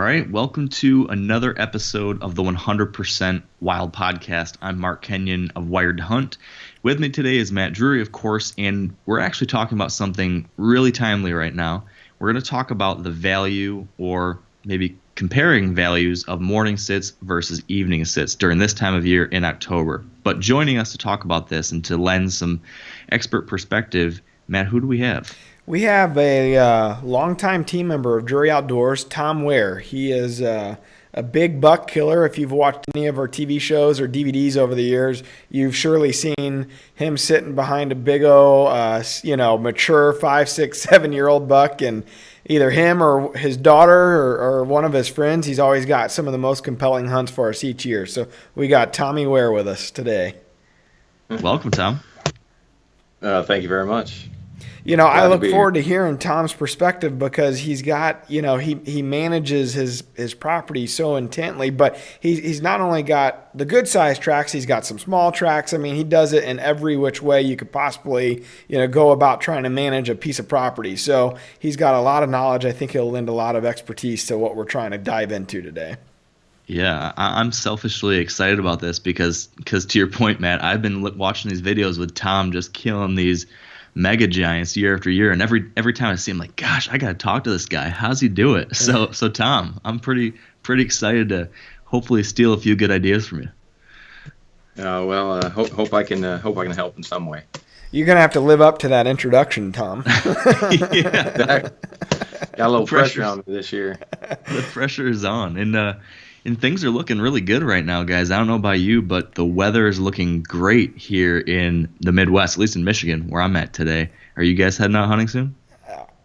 right, welcome to another episode of the 100% Wild Podcast. I'm Mark Kenyon of Wired to Hunt. With me today is Matt Drury, of course, and we're actually talking about something really timely right now. We're going to talk about the value, or maybe comparing values, of morning sits versus evening sits during this time of year in October. But joining us to talk about this and to lend some expert perspective, Matt, who do we have? We have a longtime team member of Drury Outdoors, Tom Ware. He is a big buck killer. If you've watched any of our TV shows or DVDs over the years, you've surely seen him sitting behind a big mature 5, 6, 7-year-old buck, and either him or his daughter or one of his friends, he's always got some of the most compelling hunts for us each year. So we got Tommy Ware with us today. Welcome, Tom. Thank you very much. I look forward to hearing Tom's perspective because he's got, he manages his property so intently, but he's not only got the good sized tracks, he's got some small tracks. I mean, he does it in every which way you could possibly, go about trying to manage a piece of property. So he's got a lot of knowledge. I think he'll lend a lot of expertise to what we're trying to dive into today. Yeah, I'm selfishly excited about this because to your point, Matt, I've been watching these videos with Tom just killing these mega giants year after year, and every time I see him, like, gosh, I gotta talk to this guy. How's he do it? So Tom, I'm pretty excited to hopefully steal a few good ideas from you. Hope I can help in some way. You're gonna have to live up to that introduction, Tom. Yeah, got a little pressure on me this year. The pressure is on, and things are looking really good right now, guys. I don't know about you, but the weather is looking great here in the Midwest, at least in Michigan, where I'm at today. Are you guys heading out hunting soon?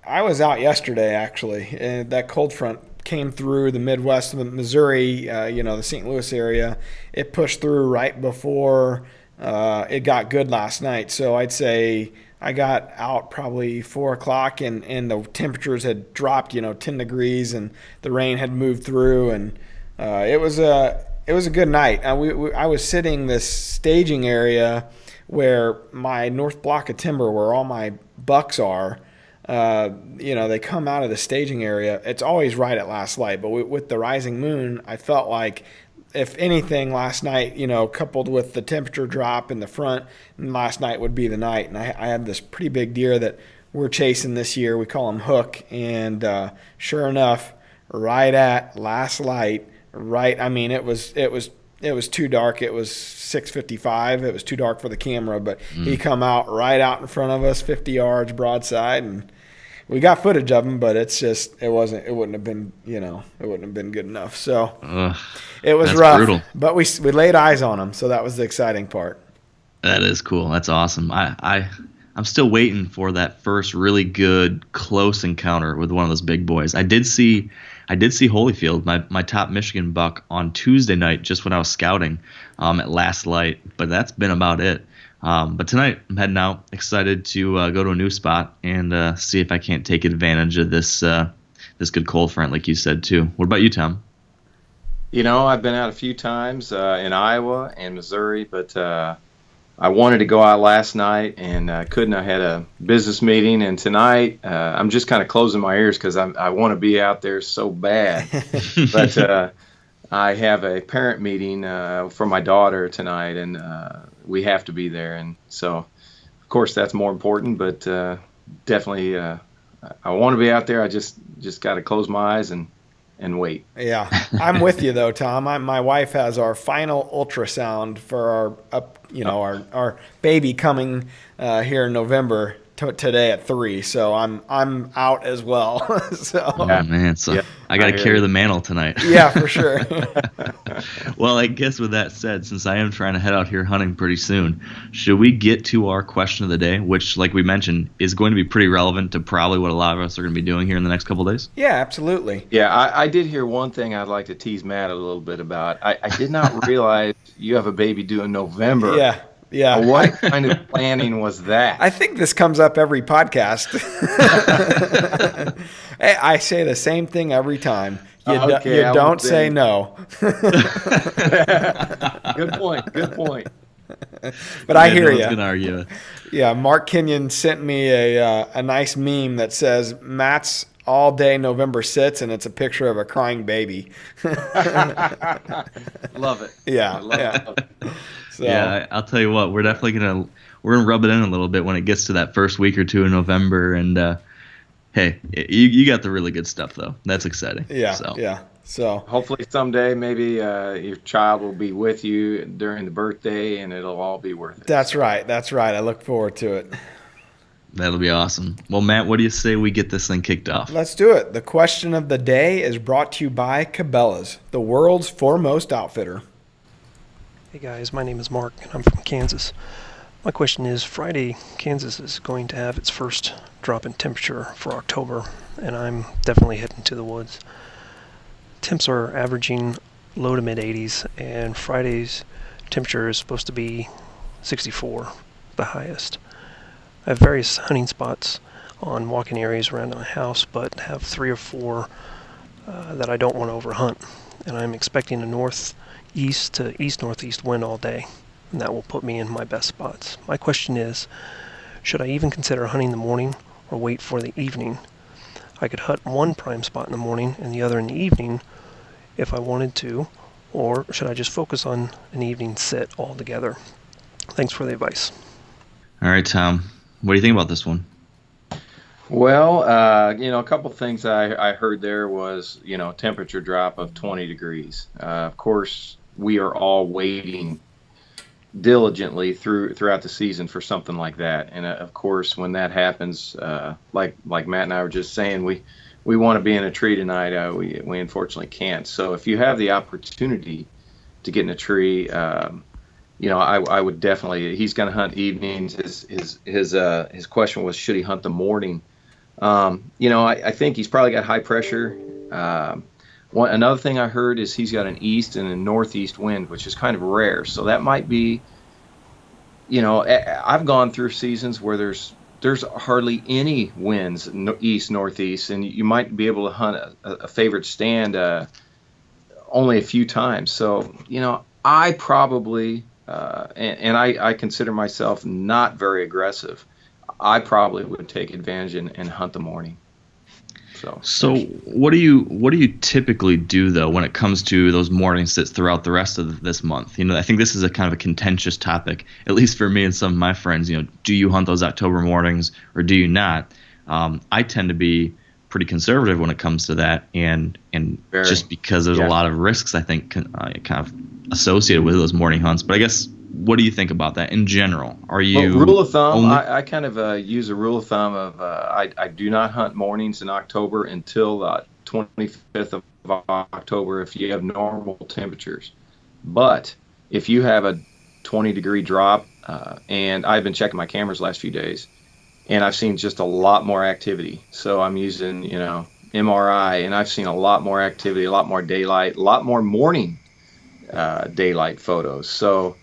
I was out yesterday, actually. That cold front came through the Midwest of Missouri, the St. Louis area. It pushed through right before it got good last night. So I'd say I got out probably 4 o'clock, and the temperatures had dropped, 10 degrees, and the rain had moved through, and it was a good night. I was sitting this staging area where my north block of timber, where all my bucks are. They come out of the staging area. It's always right at last light, but with the rising moon, I felt like, if anything, last night, coupled with the temperature drop in the front, last night would be the night. And I had this pretty big deer that we're chasing this year. We call him Hook, and sure enough, right at last light. Right, I mean, it was too dark. It was 6:55. It was too dark for the camera, but he come out right out in front of us, 50 yards broadside, and we got footage of him. But it wouldn't have been good enough. So it was rough. Brutal. But we laid eyes on him, so that was the exciting part. That is cool. That's awesome. I'm still waiting for that first really good close encounter with one of those big boys. I did see Holyfield, my top Michigan buck, on Tuesday night just when I was scouting at last light, but that's been about it. But tonight I'm heading out, excited to go to a new spot and see if I can't take advantage of this good cold front, like you said too. What about you, Tom? I've been out a few times in Iowa and Missouri, but I wanted to go out last night and couldn't. I had a business meeting, and tonight I'm just kind of closing my ears because I want to be out there so bad. But I have a parent meeting for my daughter tonight, and we have to be there. And so, of course, that's more important. But definitely, I want to be out there. I just got to close my eyes and wait. Yeah, I'm with you though, Tom. My wife has our final ultrasound for our baby coming here in November today at 3. So I'm out as well. Oh man, so yeah, I got to carry the mantle tonight. Yeah, for sure. Well, I guess with that said, since I am trying to head out here hunting pretty soon, should we get to our question of the day, which, like we mentioned, is going to be pretty relevant to probably what a lot of us are going to be doing here in the next couple of days? Yeah, absolutely. Yeah, I did hear one thing I'd like to tease Matt a little bit about. I did not realize you have a baby due in November. Yeah. What kind of planning was that? I think this comes up every podcast. I say the same thing every time. You don't say no. Good point. But I hear you. Going to argue. Yeah, Mark Kenyon sent me a nice meme that says Matt's all day November sits, and it's a picture of a crying baby. Love it. Yeah, I love yeah. it. So Yeah, I'll tell you what, we're gonna rub it in a little bit when it gets to that first week or two in November, and hey, you got the really good stuff though. That's exciting. yeah, So yeah. So Hopefully someday maybe your child will be with you during the birthday and it'll all be worth it. that's So, right. That's right. I look forward to it. that'll be awesome. Well, Matt, what do you say we get this thing kicked off? Let's do it. The question of the day is brought to you by Cabela's, the world's foremost outfitter. Hey guys, my name is Mark and I'm from Kansas. My question is, Friday, Kansas is going to have its first drop in temperature for October, and I'm definitely heading to the woods. Temps are averaging low to mid 80s, and Friday's temperature is supposed to be 64, the highest. I have various hunting spots on walking areas around my house, but have 3 or 4 that I don't want to overhunt, and I'm expecting a northeast to east-northeast wind all day, and that will put me in my best spots. My question is, should I even consider hunting in the morning or wait for the evening? I could hunt one prime spot in the morning and the other in the evening if I wanted to, or should I just focus on an evening sit altogether? Thanks for the advice. All right, Tom, what do you think about this one? well, a couple things I heard there was, temperature drop of 20 degrees. Of course, we are all waiting diligently throughout the season for something like that. And of course, when that happens, like Matt and I were just saying, we want to be in a tree tonight. We unfortunately can't. So if you have the opportunity to get in a tree, I would definitely. He's going to hunt evenings. His question was, should he hunt the morning? I think he's probably got high pressure. Another thing I heard is he's got an east and a northeast wind, which is kind of rare. So that might be, I've gone through seasons where there's hardly any winds east northeast, and you might be able to hunt a favorite stand only a few times. So I probably I consider myself not very aggressive. I probably would take advantage and hunt the morning. So what do you typically do though when it comes to those morning sits throughout the rest of this month? I think this is a kind of a contentious topic, at least for me and some of my friends. Do you hunt those October mornings or do you not? I tend to be pretty conservative when it comes to that, and just because there's a lot of risks I think kind of associated with those morning hunts. But I guess, what do you think about that in general? Are you rule of thumb? I kind of use a rule of thumb of I do not hunt mornings in October until the 25th of October if you have normal temperatures. But if you have a 20-degree drop, and I've been checking my cameras last few days, and I've seen just a lot more activity. So I'm using MRI, and I've seen a lot more activity, a lot more daylight, a lot more morning daylight photos. So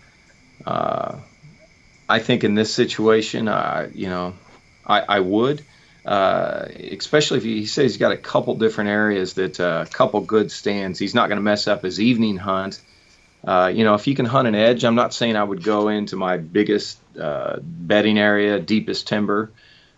I think in this situation, I would, especially if he says he's got a couple different areas that a couple good stands. He's not going to mess up his evening hunt. If you can hunt an edge, I'm not saying I would go into my biggest bedding area, deepest timber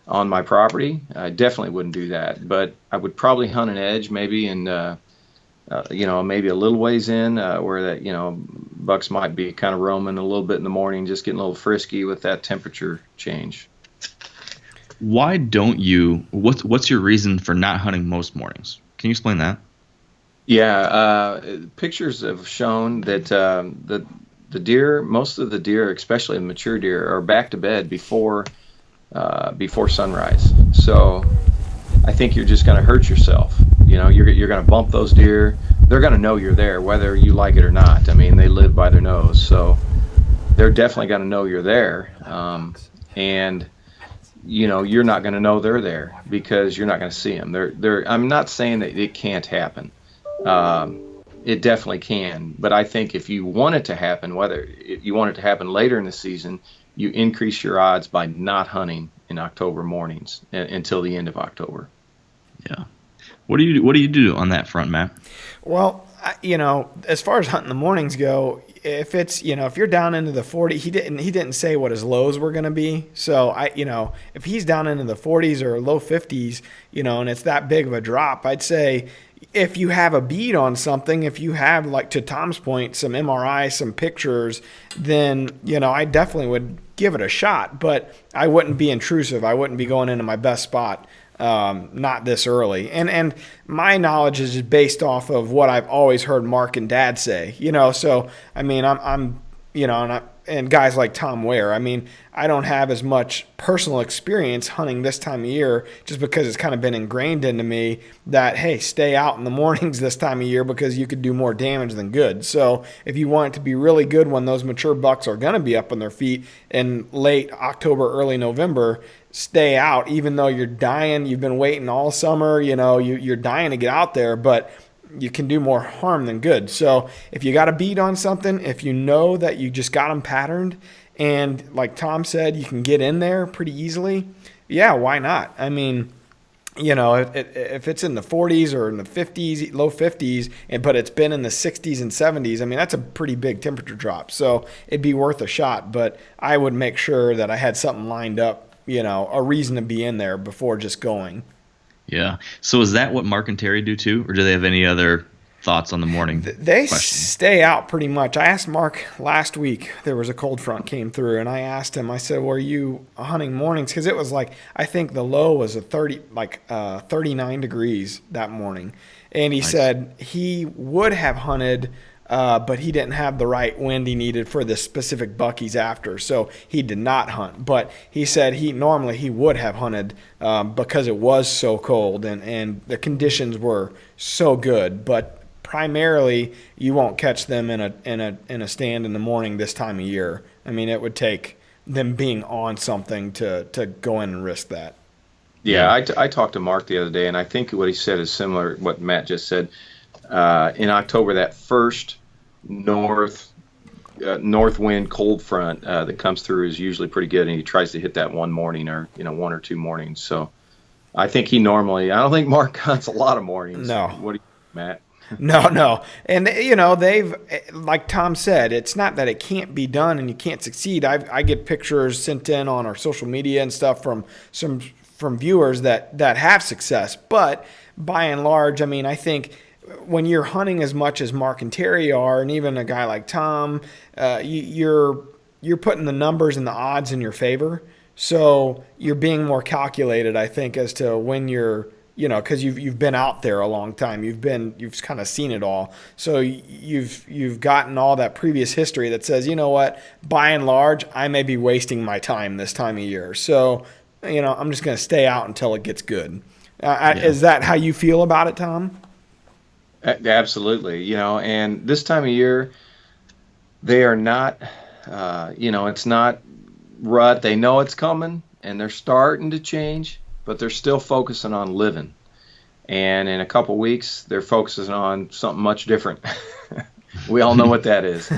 on my property. I definitely wouldn't do that, but I would probably hunt an edge maybe in maybe a little ways in where that, bucks might be kind of roaming a little bit in the morning, just getting a little frisky with that temperature change. Why don't you? What's your reason for not hunting most mornings? Can you explain that? Yeah, pictures have shown that the deer, most of the deer, especially the mature deer, are back to bed before sunrise. So I think you're just going to hurt yourself. You're going to bump those deer. They're going to know you're there, whether you like it or not. I mean, they live by their nose, so they're definitely going to know you're there. And you're not going to know they're there because you're not going to see them. I'm not saying that it can't happen. It definitely can. But I think if you want it to happen, whether you want it to happen later in the season, you increase your odds by not hunting in October mornings until the end of October. Yeah. What do you do on that front, Matt? Well, as far as hunting the mornings go, if it's, if you're down into the 40, he didn't say what his lows were going to be. So if he's down into the 40s or low 50s, and it's that big of a drop, I'd say if you have a bead on something, if you have, like to Tom's point, some MRI, some pictures, then, I definitely would give it a shot, but I wouldn't be intrusive. I wouldn't be going into my best spot. Not this early. And my knowledge is just based off of what I've always heard Mark and Dad say, so, I mean, I'm and guys like Tom Ware, I mean, I don't have as much personal experience hunting this time of year just because it's kind of been ingrained into me that, hey, stay out in the mornings this time of year because you could do more damage than good. So if you want it to be really good when those mature bucks are going to be up on their feet in late October, early November, stay out, even though you're dying. You've been waiting all summer, you're dying to get out there, but you can do more harm than good. So if you got a bead on something, if you know that you just got them patterned, and like Tom said, you can get in there pretty easily, yeah, why not? I mean, if it's in the 40s or in the 50s, low 50s, but it's been in the 60s and 70s, I mean, that's a pretty big temperature drop. So it'd be worth a shot, but I would make sure that I had something lined up, a reason to be in there before just going. Yeah. So is that what Mark and Terry do too, or do they have any other thoughts on the morning? They stay out pretty much. I asked Mark last week. There was a cold front came through, and I asked him. I said, "Were you hunting mornings?" Because it was like, I think the low was 39 degrees that morning, and he said he would have hunted. But he didn't have the right wind he needed for the specific buck he's after, so he did not hunt. But he said normally he would have hunted because it was so cold and the conditions were so good. But primarily, you won't catch them in a stand in the morning this time of year. I mean, it would take them being on something to go in and risk that. Yeah, I talked to Mark the other day, and I think what he said is similar to what Matt just said. In October, that first north wind cold front that comes through is usually pretty good, and he tries to hit that one morning or one or two mornings. So I think I don't think Mark hunts a lot of mornings. No. What do you think, Matt? No. And, they've, like Tom said, it's not that it can't be done and you can't succeed. I get pictures sent in on our social media and stuff from viewers that have success. But by and large, I mean, I think when you're hunting as much as Mark and Terry are, and even a guy like Tom, you're putting the numbers and the odds in your favor. So you're being more calculated, I think, as to when you're, because you've been out there a long time. You've kind of seen it all. So you've gotten all that previous history that says, you know what, by and large, I may be wasting my time this time of year. So, I'm just going to stay out until it gets good. Is that how you feel about it, Tom? Absolutely. And this time of year, they are not, it's not rut. They know it's coming, and they're starting to change, but they're still focusing on living. And in a couple weeks, they're focusing on something much different. We all know what that is.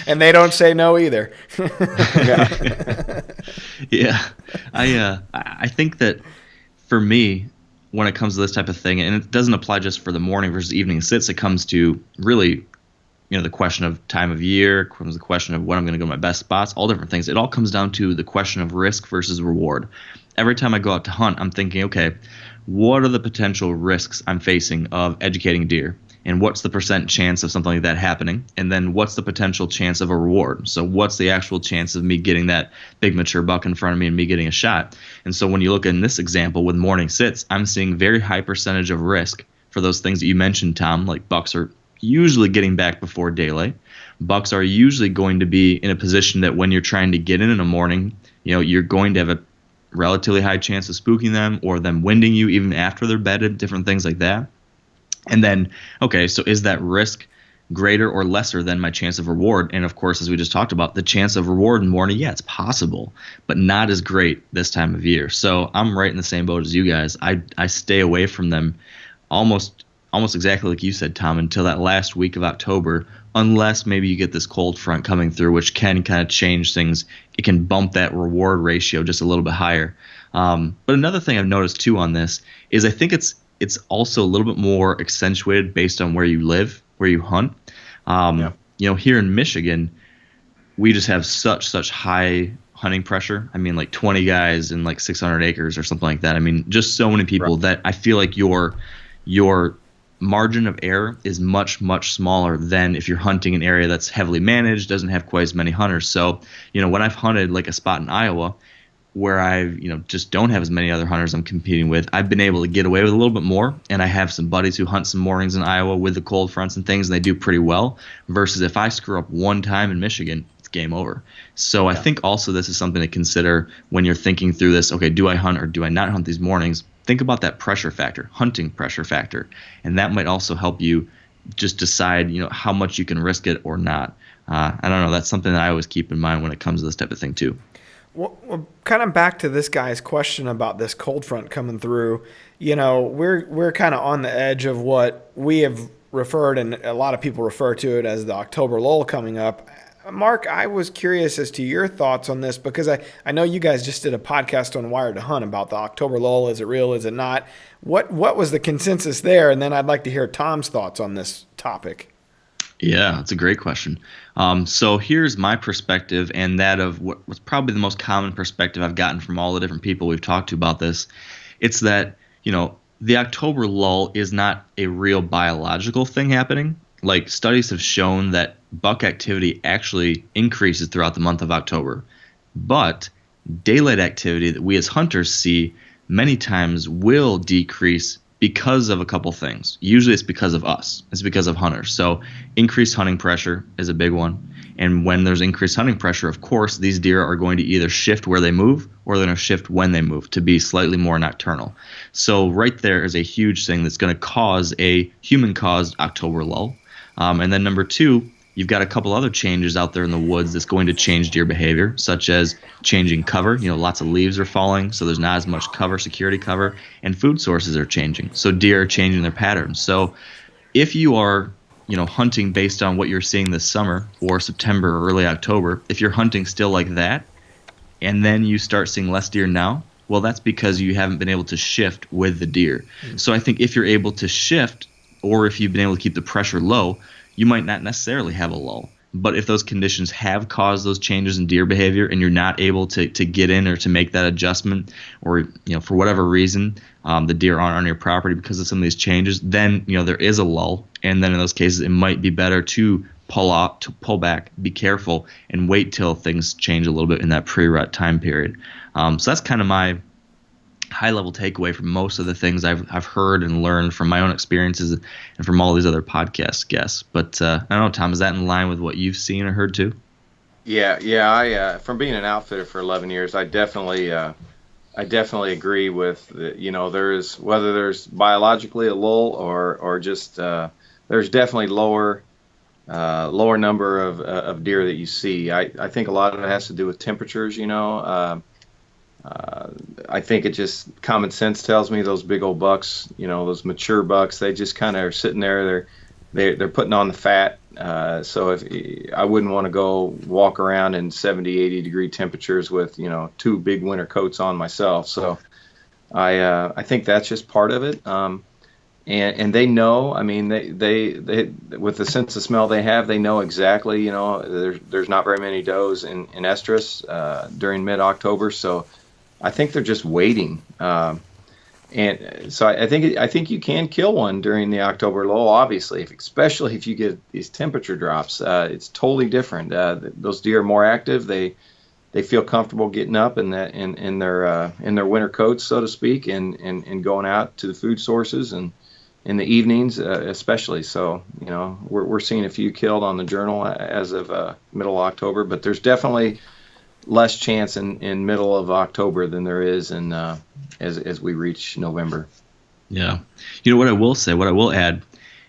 And they don't say no either. Yeah. I think that for me, when it comes to this type of thing, and it doesn't apply just for the morning versus evening sits, it comes to really, the question of time of year, comes the question of when I'm going to go to my best spots, all different things. It all comes down to the question of risk versus reward. Every time I go out to hunt, I'm thinking, okay, what are the potential risks I'm facing of educating deer? And what's the percent chance of something like that happening? And then what's the potential chance of a reward? So what's the actual chance of me getting that big mature buck in front of me and me getting a shot? And so when you look in this example with morning sits, I'm seeing very high percentage of risk for those things that you mentioned, Tom, like bucks are usually getting back before daylight. Bucks are usually going to be in a position that when you're trying to get in the morning, you're going to have a relatively high chance of spooking them or them winding you even after they're bedded, different things like that. And then, okay, so is that risk greater or lesser than my chance of reward? And of course, as we just talked about, the chance of reward in the morning, yeah, it's possible, but not as great this time of year. So I'm right in the same boat as you guys. I stay away from them almost exactly like you said, Tom, until that last week of October, unless maybe you get this cold front coming through, which can kind of change things. It can bump that reward ratio just a little bit higher. But another thing I've noticed too on this is I think it's it's also a little bit more accentuated based on where you live, where you hunt. Here in Michigan, we just have such high hunting pressure. I mean, like 20 guys in like 600 acres or something like that. I mean, just so many people that I feel like your margin of error is much smaller than if you're hunting an area that's heavily managed, doesn't have quite as many hunters. So, when I've hunted like a spot in Iowa where I, just don't have as many other hunters I'm competing with, I've been able to get away with a little bit more. And I have some buddies who hunt some mornings in Iowa with the cold fronts and things, and they do pretty well. Versus if I screw up one time in Michigan, it's game over. So I think also this is something to consider when you're thinking through this. Okay, do I hunt or do I not hunt these mornings? Think about that pressure factor, hunting pressure factor, and that might also help you just decide, how much you can risk it or not. I don't know. That's something that I always keep in mind when it comes to this type of thing too. Well, kind of back to this guy's question about this cold front coming through. We're kind of on the edge of what we have referred, and a lot of people refer to it as the October lull coming up. Mark, I was curious as to your thoughts on this because I know you guys just did a podcast on Wire to Hunt about the October lull. Is it real? Is it not? What was the consensus there? And then I'd like to hear Tom's thoughts on this topic. Yeah, that's a great question. So here's my perspective and that of what was probably the most common perspective I've gotten from all the different people we've talked to about this. It's that, the October lull is not a real biological thing happening. Like studies have shown that buck activity actually increases throughout the month of October. But daylight activity that we as hunters see many times will decrease because of a couple things. Usually it's because of us. It's because of hunters. So increased hunting pressure is a big one. And when there's increased hunting pressure, of course, these deer are going to either shift where they move or they're going to shift when they move to be slightly more nocturnal. So right there is a huge thing that's going to cause a human-caused October lull. And then number two, you've got a couple other changes out there in the woods that's going to change deer behavior, such as changing cover. Lots of leaves are falling, so there's not as much cover, security cover, and food sources are changing. So deer are changing their patterns. So if you are, hunting based on what you're seeing this summer or September or early October, if you're hunting still like that, and then you start seeing less deer now, well, that's because you haven't been able to shift with the deer. So I think if you're able to shift, or if you've been able to keep the pressure low, you might not necessarily have a lull. But if those conditions have caused those changes in deer behavior and you're not able to get in or to make that adjustment, or for whatever reason the deer aren't on your property because of some of these changes, then there is a lull. And then in those cases it might be better to pull back, be careful, and wait till things change a little bit in that pre-rut time period. So that's kind of my high-level takeaway from most of the things I've heard and learned from my own experiences and from all these other podcast guests. But I don't know, Tom, is that in line with what you've seen or heard too? Yeah. I from being an outfitter for 11 years, I definitely agree with there's whether there's biologically a lull or just there's definitely lower number of deer that you see. I think a lot of it has to do with temperatures. I think it just common sense tells me those big old bucks, those mature bucks, they just kind of are sitting there. They're putting on the fat. So if I wouldn't want to go walk around in 70, 80 degree temperatures with, two big winter coats on myself. So I think that's just part of it. And they know, I mean, they with the sense of smell they have, they know exactly, there's not very many does in estrus during mid-October. So I think they're just waiting. And so I think you can kill one during the October lull, obviously, especially if you get these temperature drops. It's totally different. Those deer are more active. They feel comfortable getting up in their winter coats, so to speak, and going out to the food sources and in the evenings, especially. So we're seeing a few killed on the journal as of middle of October, but there's definitely less chance in middle of October than there is in as we reach November. Yeah. What I will add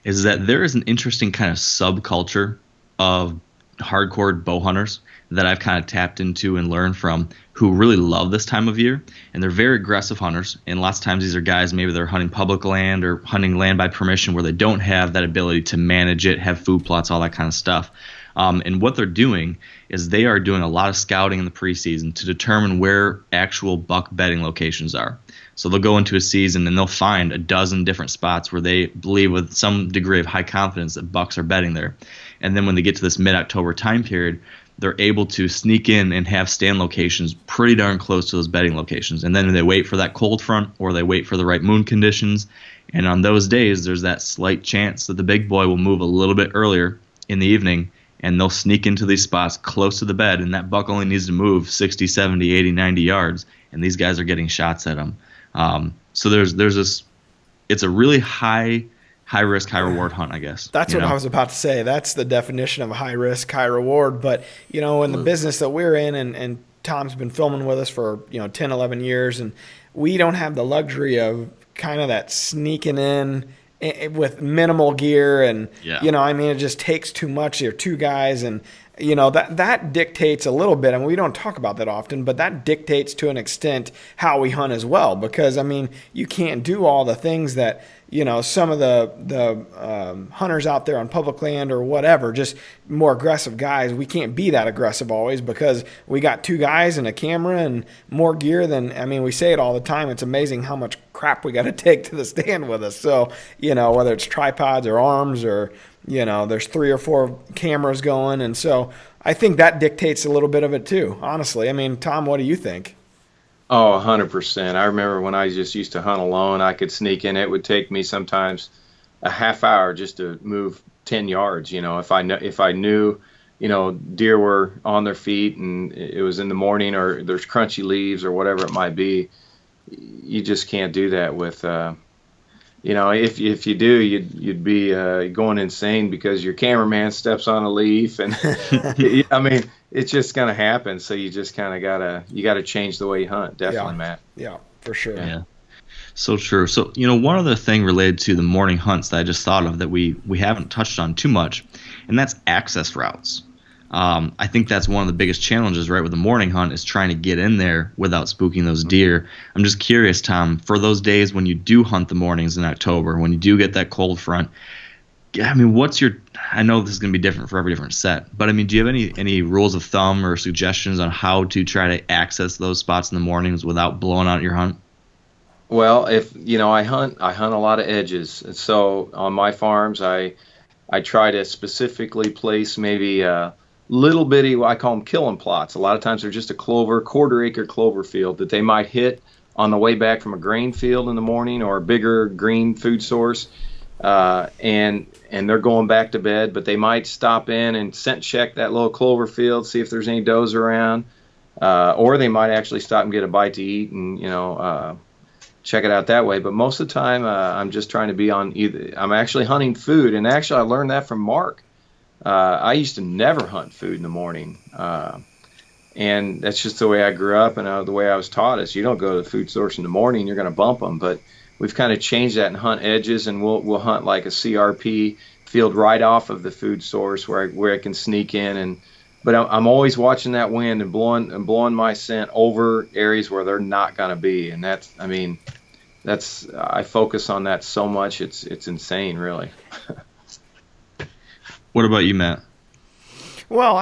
is that there is an interesting kind of subculture of hardcore bow hunters that I've kind of tapped into and learned from, who really love this time of year, and they're very aggressive hunters. And lots of times these are guys, maybe they're hunting public land or hunting land by permission where they don't have that ability to manage it, have food plots, all that kind of stuff. And what they're doing is they are doing a lot of scouting in the preseason to determine where actual buck bedding locations are. So they'll go into a season and they'll find a dozen different spots where they believe with some degree of high confidence that bucks are bedding there. And then when they get to this mid-October time period, they're able to sneak in and have stand locations pretty darn close to those bedding locations. And then they wait for that cold front or they wait for the right moon conditions. And on those days, there's that slight chance that the big boy will move a little bit earlier in the evening, and they'll sneak into these spots close to the bed, and that buck only needs to move 60, 70, 80, 90 yards, and these guys are getting shots at him. So there's this, it's a really high risk, high reward hunt, I guess. That's what I was about to say. That's the definition of high risk, high reward. But, in the business that we're in, and Tom's been filming with us for, 10, 11 years, and we don't have the luxury of kind of that sneaking in with minimal gear. And, it just takes too much. There are two guys, and, that dictates a little bit. I mean, we don't talk about that often, but that dictates to an extent how we hunt as well. Because, you can't do all the things that, some of the hunters out there on public land or whatever, just more aggressive guys, we can't be that aggressive always because we got two guys and a camera and more gear than, we say it all the time. It's amazing how much crap we got to take to the stand with us. So, whether it's tripods or arms or, there's 3 or 4 cameras going. And so I think that dictates a little bit of it too, honestly. Tom, what do you think? Oh, 100%. I remember when I just used to hunt alone, I could sneak in. It would take me sometimes a half hour just to move 10 yards. If I knew, deer were on their feet and it was in the morning or there's crunchy leaves or whatever it might be, you just can't do that with, if you do, you'd be going insane because your cameraman steps on a leaf and it's just gonna happen. So you just kind of gotta change the way you hunt. Definitely, Matt. Yeah, for sure. Yeah, so true. So one other thing related to the morning hunts that I just thought of that we haven't touched on too much, and that's access routes. I think that's one of the biggest challenges, right, with the morning hunt is trying to get in there without spooking those deer. I'm just curious, Tom, for those days when you do hunt the mornings in October, when you do get that cold front, what's your – I know this is going to be different for every different set, but, do you have any rules of thumb or suggestions on how to try to access those spots in the mornings without blowing out your hunt? Well, if I hunt a lot of edges. So on my farms, I try to specifically place maybe little bitty, I call them killing plots. A lot of times they're just a quarter-acre clover field that they might hit on the way back from a grain field in the morning or a bigger green food source, and they're going back to bed. But they might stop in and scent check that little clover field, see if there's any does around, or they might actually stop and get a bite to eat and check it out that way. But most of the time, I'm just trying to be on either. I'm actually hunting food, and actually I learned that from Mark. I used to never hunt food in the morning, and that's just the way I grew up and the way I was taught is you don't go to the food source in the morning, you're going to bump them. But we've kind of changed that and hunt edges, and we'll hunt like a CRP field right off of the food source where I can sneak in. But I'm always watching that wind and blowing my scent over areas where they're not going to be, and I focus on that so much it's insane, really. What about you, Matt? Well,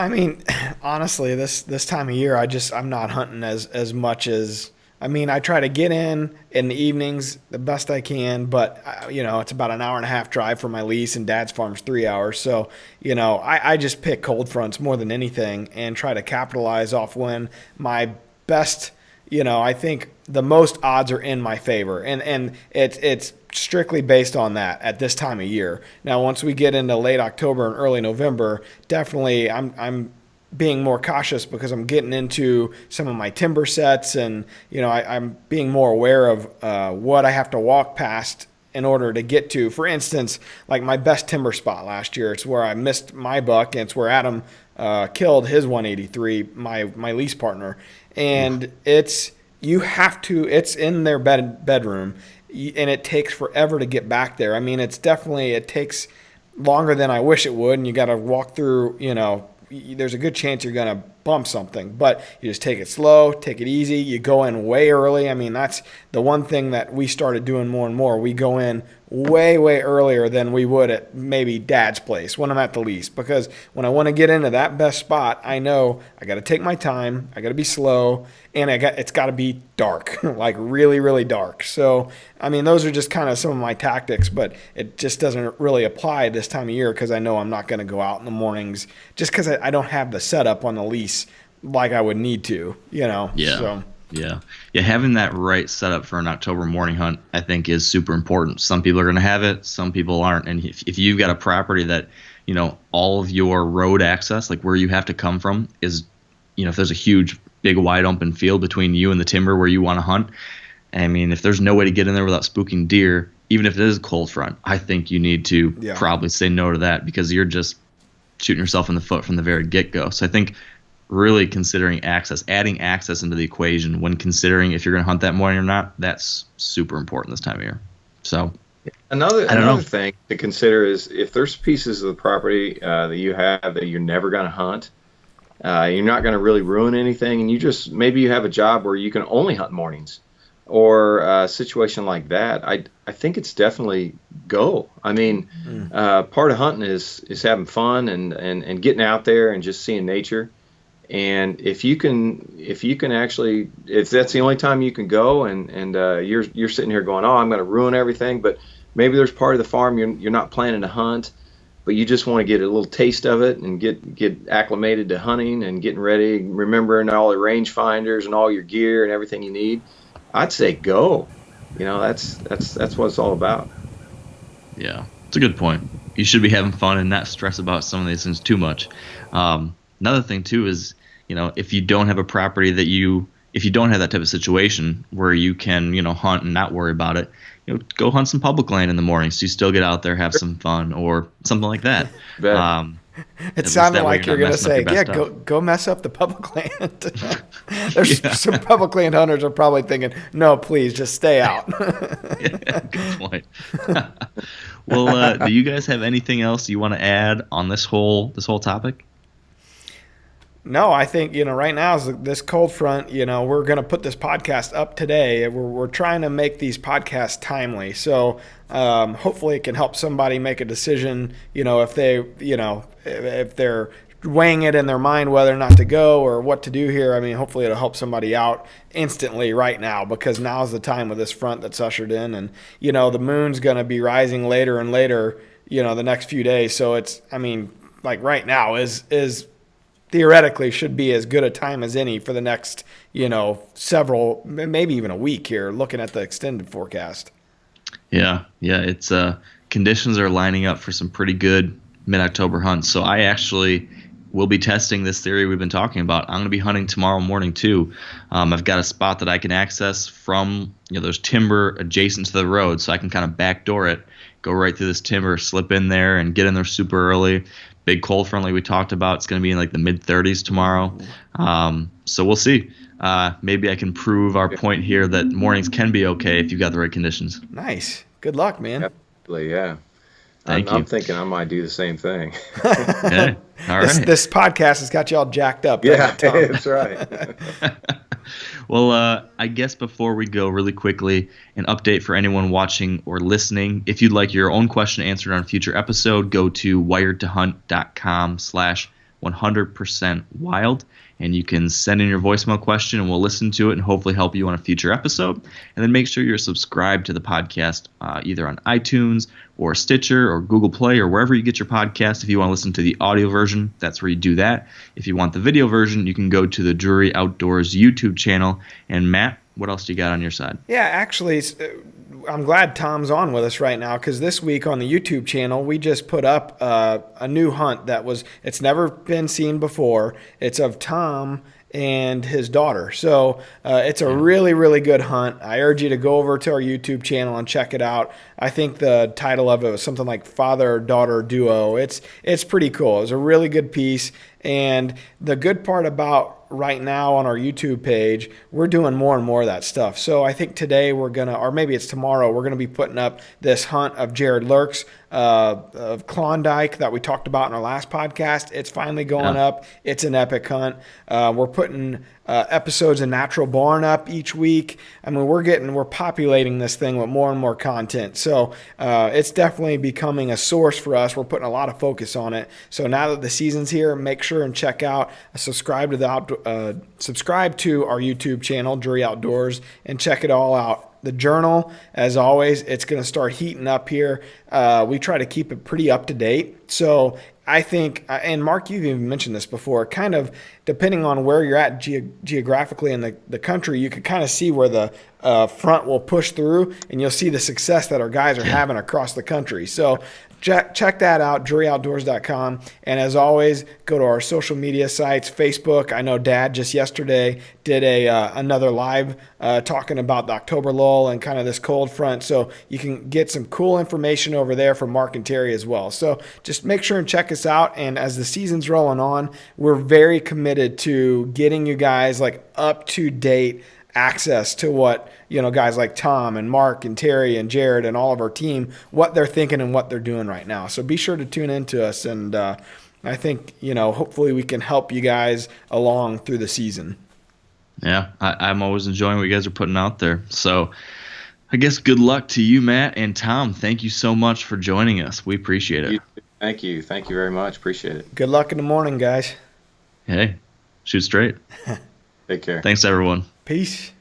honestly, this time of year, I'm not hunting as much as I try to get in the evenings the best I can, but it's about an hour and a half drive from my lease, and Dad's farm's 3 hours. So I just pick cold fronts more than anything and try to capitalize off when my best. I think the most odds are in my favor, and it's strictly based on that at this time of year. Now, once we get into late October and early November, definitely I'm being more cautious because I'm getting into some of my timber sets, and I'm being more aware of what I have to walk past in order to get to. For instance, like my best timber spot last year, it's where I missed my buck, and it's where Adam killed his 183, my lease partner. And it's in their bedroom, and it takes forever to get back there. It takes longer than I wish it would, and you got to walk through, there's a good chance you're going to bump something. But you just take it slow, take it easy. You go in way early. I mean, that's the one thing that we started doing more and more. We go in way, way earlier than we would at maybe Dad's place when I'm at the lease. Because when I want to get into that best spot, I know I got to take my time. I got to be slow. And it's got to be dark, like really, really dark. So, I mean, those are just kind of some of my tactics, but it just doesn't really apply this time of year because I know I'm not going to go out in the mornings just because I don't have the setup on the lease like I would need to, Yeah. So. Yeah. Having that right setup for an October morning hunt, I think, is super important. Some people are going to have it, some people aren't. And if you've got a property that, all of your road access, like where you have to come from, is, if there's a huge, big, wide open field between you and the timber where you want to hunt, I mean, if there's no way to get in there without spooking deer, even if it is a cold front, I think you need to probably say no to that because you're just shooting yourself in the foot from the very get-go. So I think really considering adding access into the equation when considering if you're going to hunt that morning or not, that's super important this time of year. So another thing to consider is if there's pieces of the property that you have that you're never going to hunt, you're not going to really ruin anything, and maybe you have a job where you can only hunt mornings, or a situation like that. I think it's definitely go. I mean, part of hunting is having fun and getting out there and just seeing nature. And if you can actually, if that's the only time you can go, and you're sitting here going, oh, I'm going to ruin everything, but maybe there's part of the farm you're not planning to hunt, but you just want to get a little taste of it and get acclimated to hunting and getting ready, remembering all the range finders and all your gear and everything you need. I'd say go. That's what it's all about. Yeah, it's a good point. You should be having fun and not stress about some of these things too much. Another thing too is, if you don't have a property if you don't have that type of situation where you can, hunt and not worry about it, go hunt some public land in the morning so you still get out there, have some fun or something like that. It sounded like you're going to say, go mess up the public land. There's some public land hunters are probably thinking, no, please just stay out. Good point. Well, do you guys have anything else you want to add on this whole topic? No, I think, right now is this cold front, we're going to put this podcast up today. We're trying to make these podcasts timely. So hopefully it can help somebody make a decision, if they're weighing it in their mind whether or not to go or what to do here. I mean, hopefully it'll help somebody out instantly right now because now's the time with this front that's ushered in. And, the moon's going to be rising later and later, the next few days. So it's, like right now is theoretically should be as good a time as any for the next, several, maybe even a week here, looking at the extended forecast. Yeah, it's conditions are lining up for some pretty good mid-October hunts. So I actually will be testing this theory we've been talking about. I'm going to be hunting tomorrow morning too. I've got a spot that I can access from, there's timber adjacent to the road, so I can kind of backdoor it, go right through this timber, slip in there, and get in there super early. Big cold front like we talked about. It's going to be in like the mid-30s tomorrow. So we'll see. Maybe I can prove our point here that mornings can be okay if you've got the right conditions. Nice. Good luck, man. Absolutely, yeah. Thank you. I'm thinking I might do the same thing. Okay. All right. This podcast has got you all jacked up. Yeah, that's right. Well, I guess before we go, really quickly, an update for anyone watching or listening. If you'd like your own question answered on a future episode, go to wiredtohunt.com/100%wild, and you can send in your voicemail question, and we'll listen to it and hopefully help you on a future episode. And then make sure you're subscribed to the podcast either on iTunes or Stitcher or Google Play or wherever you get your podcast. If you want to listen to the audio version, that's where you do that. If you want the video version, you can go to the Drury Outdoors YouTube channel. And Matt, what else do you got on your side? Yeah, actually, I'm glad Tom's on with us right now because this week on the YouTube channel, we just put up a new hunt it's never been seen before. It's of Tom and his daughter. So it's a really, really good hunt. I urge you to go over to our YouTube channel and check it out. I think the title of it was something like Father-Daughter Duo. It's pretty cool. It's a really good piece. And the good part about right now on our YouTube page, we're doing more and more of that stuff. So I think today we're going to, or maybe it's tomorrow, we're going to be putting up this hunt of Jared Lurk's of Klondike that we talked about in our last podcast. It's finally going up. It's an epic hunt. We're putting episodes of Natural Barn up each week. I mean, we're populating this thing with more and more content. So it's definitely becoming a source for us. We're putting a lot of focus on it. So now that the season's here, make sure and check out, subscribe to our YouTube channel, Drury Outdoors, and check it all out. The journal, as always, it's going to start heating up here. We try to keep it pretty up to date. So I think, and Mark, you've even mentioned this before, kind of depending on where you're at geographically in the country, you can kind of see where the front will push through, and you'll see the success that our guys are having across the country. So check that out, DruryOutdoors.com. And as always, go to our social media sites, Facebook. I know Dad just yesterday did another live talking about the October lull and kind of this cold front. So you can get some cool information over there from Mark and Terry as well. So just make sure and check us out. And as the season's rolling on, we're very committed to getting you guys like up to date access to what, guys like Tom and Mark and Terry and Jared and all of our team, what they're thinking and what they're doing right now. So be sure to tune into us. And I think, hopefully we can help you guys along through the season. Yeah, I'm always enjoying what you guys are putting out there. So I guess good luck to you, Matt, and Tom. Thank you so much for joining us. We appreciate it. Thank you. Thank you very much. Appreciate it. Good luck in the morning, guys. Hey, shoot straight. Take care. Thanks, everyone. Peace.